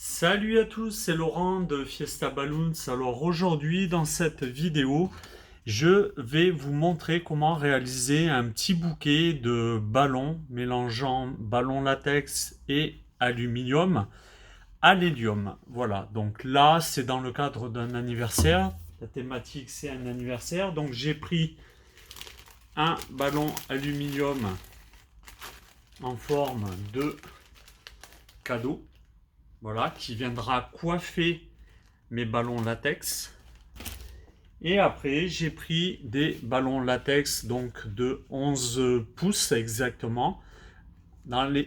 Salut à tous, c'est Laurent de Fiesta Balloons. Alors aujourd'hui dans cette vidéo, je vais vous montrer comment réaliser un petit bouquet de ballons mélangeant ballon latex et aluminium à l'hélium. Voilà, donc là c'est dans le cadre d'un anniversaire. La thématique c'est un anniversaire. Donc j'ai pris un ballon aluminium en forme de cadeau. Voilà, qui viendra coiffer mes ballons latex. Et après, j'ai pris des ballons latex donc de 11 pouces exactement,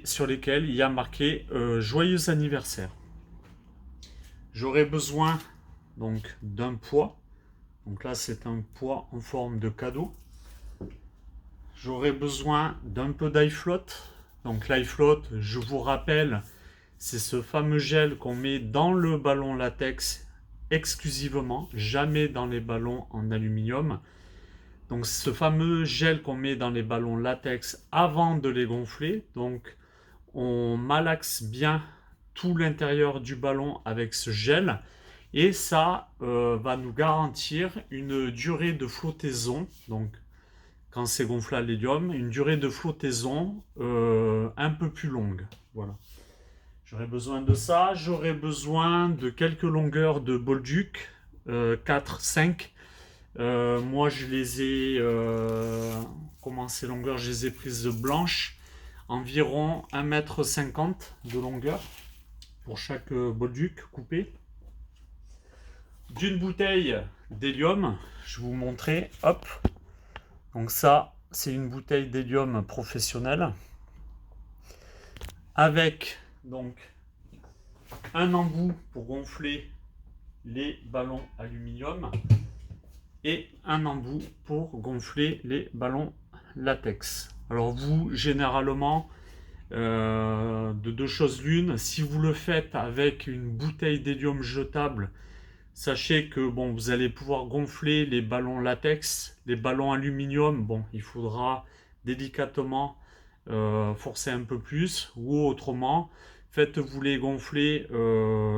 sur lesquels il y a marqué Joyeux anniversaire. J'aurai besoin donc d'un poids. Donc là, c'est un poids en forme de cadeau. J'aurai besoin d'un peu d'ice flotte. Donc l'ice flotte, je vous rappelle, c'est ce fameux gel qu'on met dans le ballon latex exclusivement, jamais dans les ballons en aluminium. Donc ce fameux gel qu'on met dans les ballons latex avant de les gonfler. Donc on malaxe bien tout l'intérieur du ballon avec ce gel. Et ça va nous garantir une durée de flottaison. Donc quand c'est gonflé à l'hélium, une durée de flottaison un peu plus longue. Voilà. J'aurais besoin de ça. J'aurais besoin de quelques longueurs de Bolduc, 4, 5. Moi, je les ai... comment ces longueurs? Je les ai prises blanches. Environ 1,50 m de longueur pour chaque Bolduc coupé. D'une bouteille d'hélium, je vais vous montrer. Hop. Donc ça, c'est une bouteille d'hélium professionnelle. Avec donc un embout pour gonfler les ballons aluminium et un embout pour gonfler les ballons latex. Alors vous, généralement, de deux choses l'une, si vous le faites avec une bouteille d'hélium jetable, sachez que bon, vous allez pouvoir gonfler les ballons latex, les ballons aluminium, bon, il faudra délicatement forcer un peu plus, ou autrement, faites-vous les gonfler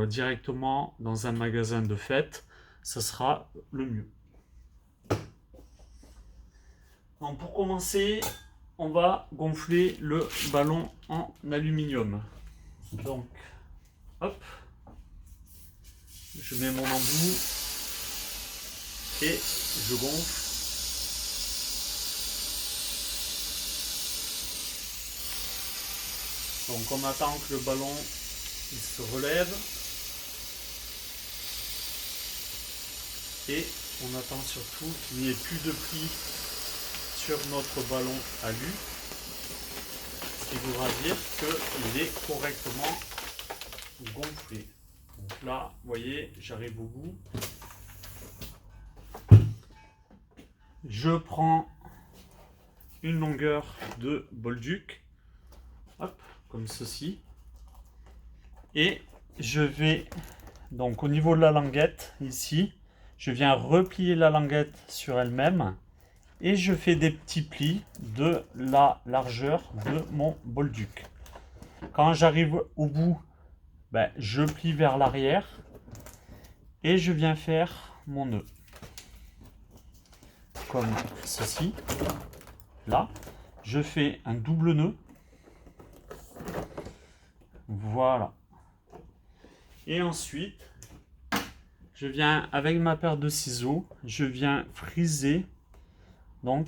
directement dans un magasin de fête, ça sera le mieux. Donc pour commencer, on va gonfler le ballon en aluminium. Donc, hop, je mets mon embout et je gonfle. Donc on attend que le ballon il se relève et on attend surtout qu'il n'y ait plus de plis sur notre ballon alu, ce qui voudra dire qu'il est correctement gonflé. Donc là, vous voyez, j'arrive au bout. Je prends une longueur de Bolduc, hop, comme ceci, et je vais donc au niveau de la languette ici, je viens replier la languette sur elle-même et je fais des petits plis de la largeur de mon Bolduc. Quand j'arrive au bout, ben, je plie vers l'arrière et je viens faire mon nœud comme ceci. Là, je fais un double nœud. Voilà. Et ensuite, je viens avec ma paire de ciseaux, je viens friser donc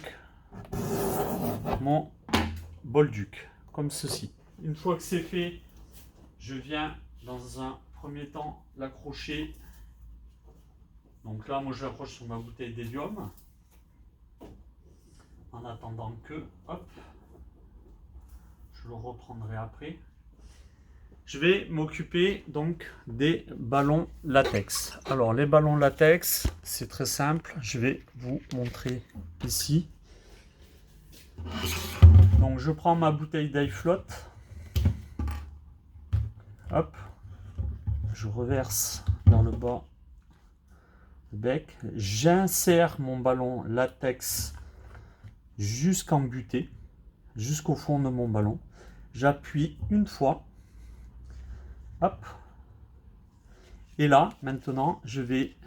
mon Bolduc comme ceci. Une fois que c'est fait, je viens dans un premier temps l'accrocher. Donc là, moi je l'accroche sur ma bouteille d'hélium en attendant que, hop, je le reprendrai après. Je vais m'occuper donc des ballons latex. Alors les ballons latex, c'est très simple. Je vais vous montrer ici. Donc je prends ma bouteille d'ice flotte. Hop, je reverse dans le bas du bec. J'insère mon ballon latex jusqu'en butée, jusqu'au fond de mon ballon. J'appuie une fois. Hop, Et là, maintenant, je vais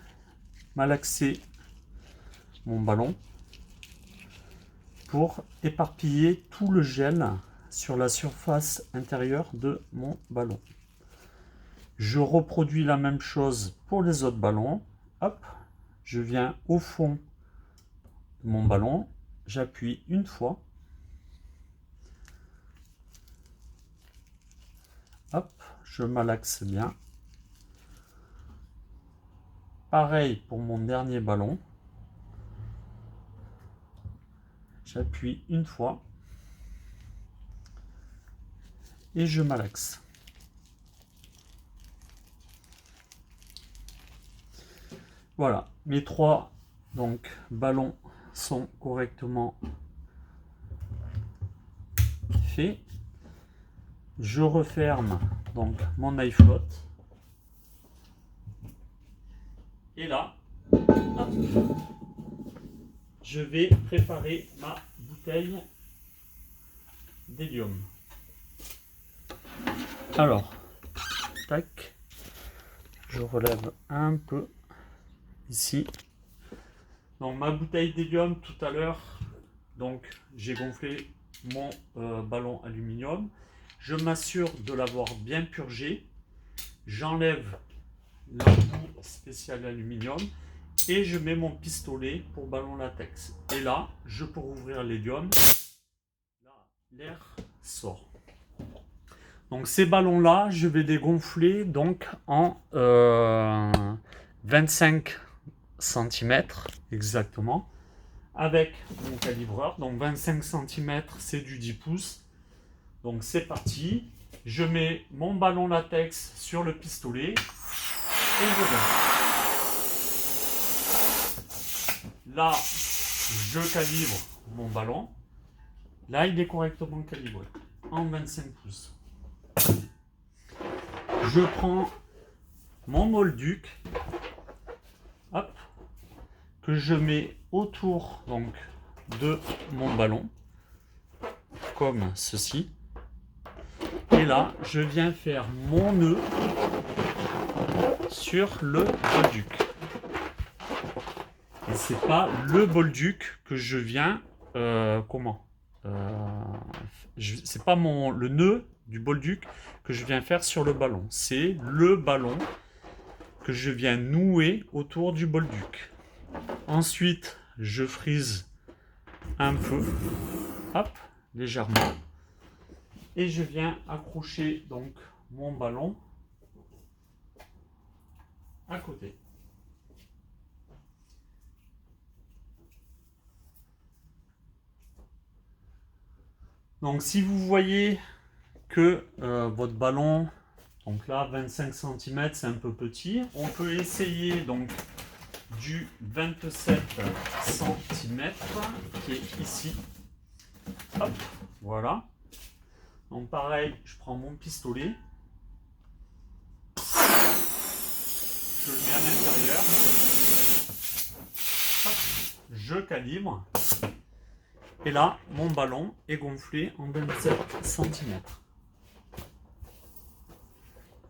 malaxer mon ballon pour éparpiller tout le gel sur la surface intérieure de mon ballon. Je reproduis la même chose pour les autres ballons. Hop, je viens au fond de mon ballon, j'appuie une fois. Hop, je malaxe bien. Pareil pour mon dernier ballon. J'appuie une fois et je malaxe. Voilà, mes trois ballons sont correctement faits. Je referme donc mon air flotte. Et là, hop, je vais préparer ma bouteille d'hélium. Alors, tac, je relève un peu ici. Donc ma bouteille d'hélium tout à l'heure, donc j'ai gonflé mon ballon aluminium. Je m'assure de l'avoir bien purgé. J'enlève la boue spéciale aluminium et je mets mon pistolet pour ballon latex. Et là, je peux ouvrir l'hélium. Là, l'air sort. Donc ces ballons-là, je vais les gonfler donc en 25 cm exactement avec mon calibreur. Donc 25 cm, c'est du 10 pouces. Donc c'est parti. Je mets mon ballon latex sur le pistolet et je gonfle. Là, je calibre mon ballon. Là, il est correctement calibré en 25 pouces. Je prends mon bolduc, hop, que je mets autour donc de mon ballon, comme ceci. Et là, je viens faire mon nœud sur le bolduc. Et c'est pas le bolduc que je viens c'est pas le nœud du bolduc que je viens faire sur le ballon. C'est le ballon que je viens nouer autour du bolduc. Ensuite, je frise un peu, hop, légèrement. Et je viens accrocher donc mon ballon à côté. Donc si vous voyez que votre ballon, donc là 25 cm c'est un peu petit, on peut essayer donc du 27 cm qui est ici. Hop, voilà. Donc pareil, je prends mon pistolet, je le mets à l'intérieur, je calibre, et là, mon ballon est gonflé en 27 cm.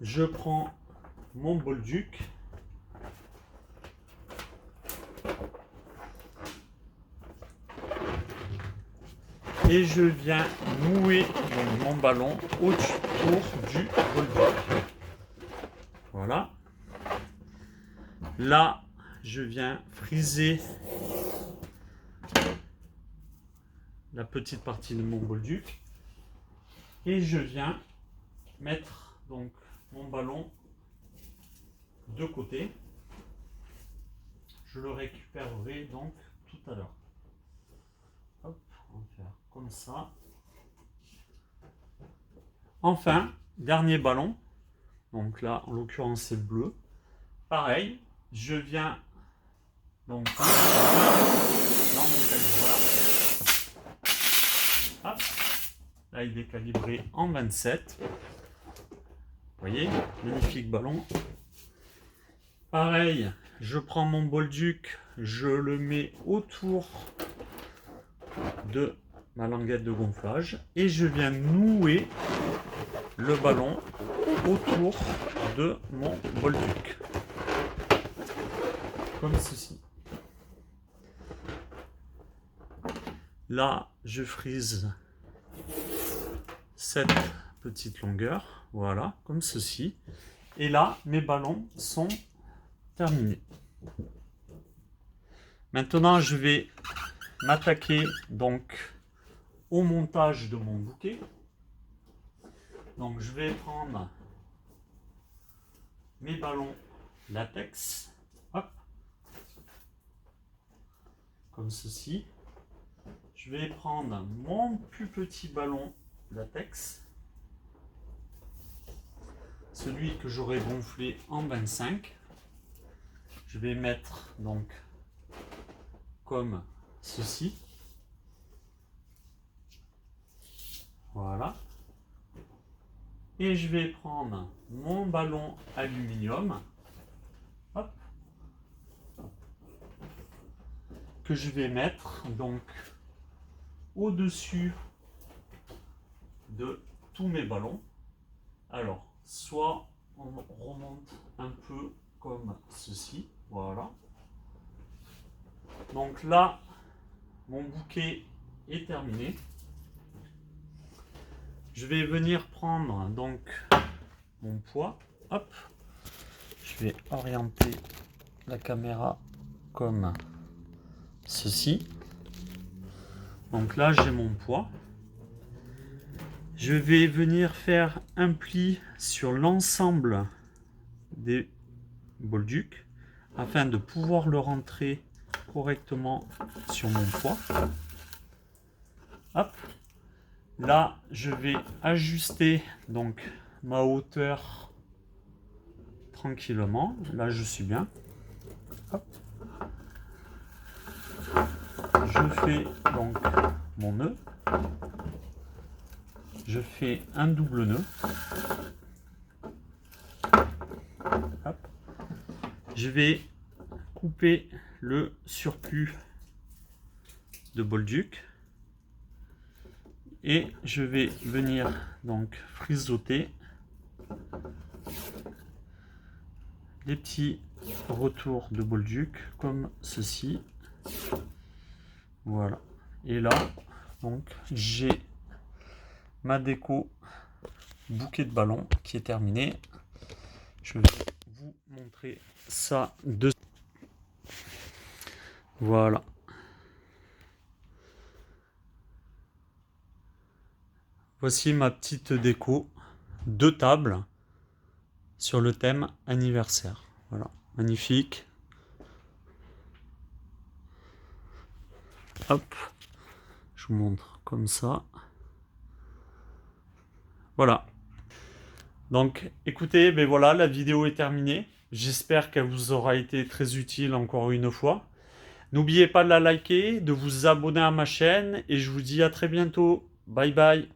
Je prends mon bolduc, et je viens nouer mon ballon autour du bolduc. Voilà. Là, je viens friser la petite partie de mon bolduc et je viens mettre donc mon ballon de côté. Je le récupérerai donc tout à l'heure. Hop, on va faire comme ça. Enfin, dernier ballon. Donc là, en l'occurrence, c'est le bleu. Pareil, je viens donc dans mon calibreur. Hop. Là, il est calibré en 27. Vous voyez, magnifique ballon. Pareil, je prends mon bolduc, je le mets autour de ma languette de gonflage et je viens nouer le ballon autour de mon bolduc. comme ceci. Là, je frise cette petite longueur, voilà, comme ceci. Et là, mes ballons sont terminés. Maintenant, je vais m'attaquer donc au montage de mon bouquet. Donc, je vais prendre mes ballons latex, hop, comme ceci. Je vais prendre mon plus petit ballon latex, celui que j'aurais gonflé en 25. Je vais mettre donc comme ceci. Voilà. Et je vais prendre mon ballon aluminium, hop, que je vais mettre donc au-dessus de tous mes ballons. Alors, soit on remonte un peu comme ceci, voilà. Donc là, mon bouquet est terminé. Je vais venir prendre donc mon poids, hop. Je vais orienter la caméra comme ceci. Donc là, j'ai mon poids. Je vais venir faire un pli sur l'ensemble des bolducs afin de pouvoir le rentrer correctement sur mon poids. Hop. Là, je vais ajuster donc ma hauteur tranquillement. Là, je suis bien. Hop. Je fais donc mon nœud. Je fais un double nœud. Hop. Je vais couper le surplus de bolduc et je vais venir donc frisoter les petits retours de bolduc comme ceci. Voilà. Et là, donc j'ai ma déco bouquet de ballons qui est terminée. Je vais vous montrer ça de... Voilà. Voici ma petite déco de table sur le thème anniversaire. Voilà, magnifique. Hop, je vous montre comme ça. Voilà. Donc, écoutez, ben voilà, la vidéo est terminée. J'espère qu'elle vous aura été très utile encore une fois. N'oubliez pas de la liker, de vous abonner à ma chaîne et je vous dis à très bientôt. Bye bye.